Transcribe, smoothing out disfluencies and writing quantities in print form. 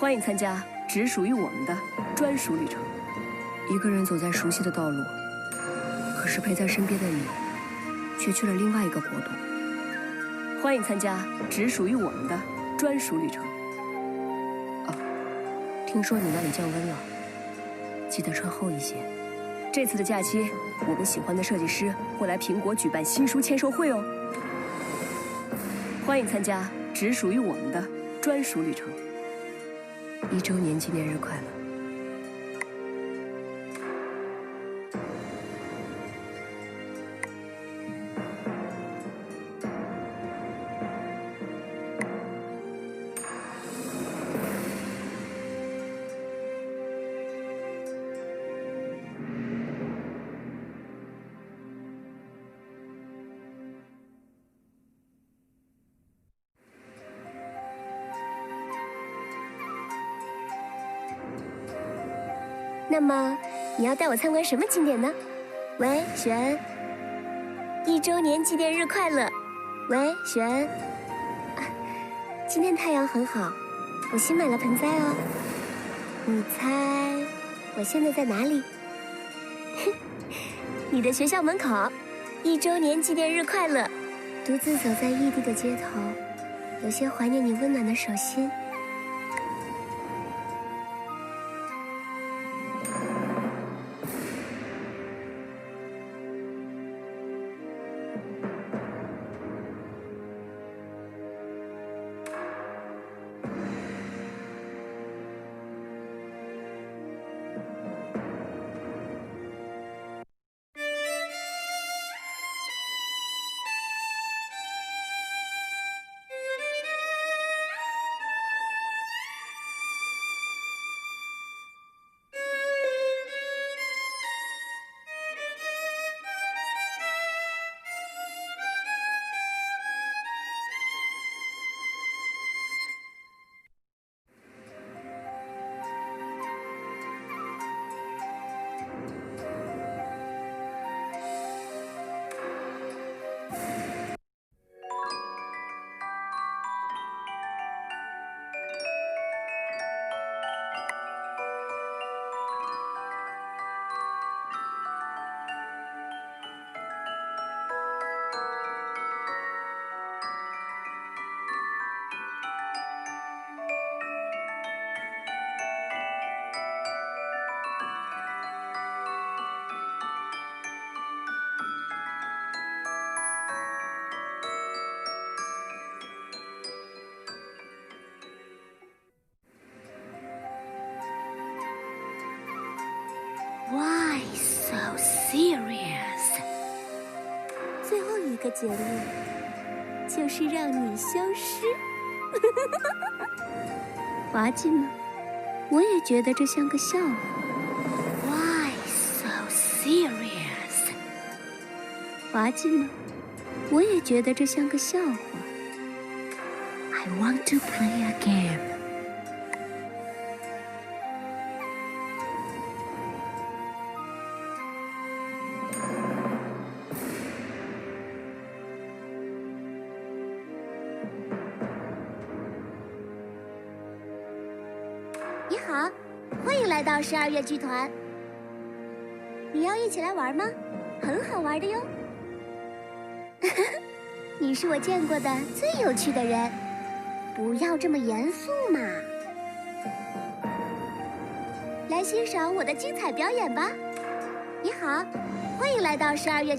欢迎参加只属于我们的专属旅程。一个人走在熟悉的道路，可是陪在身边的你，却去了另外一个国度。欢迎参加只属于我们的专属旅程。哦，听说你那里降温了，记得穿厚一些。这次的假期，我们喜欢的设计师会来苹果举办新书签售会哦。欢迎参加只属于我们的专属旅程。1周年纪念日快乐！那么你要带我参观什么景点呢？喂，许恩，1周年纪念日快乐！喂，许恩，今天太阳很好，我新买了盆栽哦。你猜我现在在哪里？你的学校门口。1周年纪念日快乐！独自走在异地的街头，有些怀念你温暖的手心。Why so serious？ 最后一个节日就是让你消失。滑稽吗？我也觉得这像个笑话。Why so serious？ 滑稽吗？我也觉得这像个笑话。I want to play a game。你好，欢迎来到12月剧团。你要一起来玩吗？很好玩的哟。你是我见过的最有趣的人，不要这么严肃嘛。来欣赏我的精彩表演吧。你好，欢迎来到12月。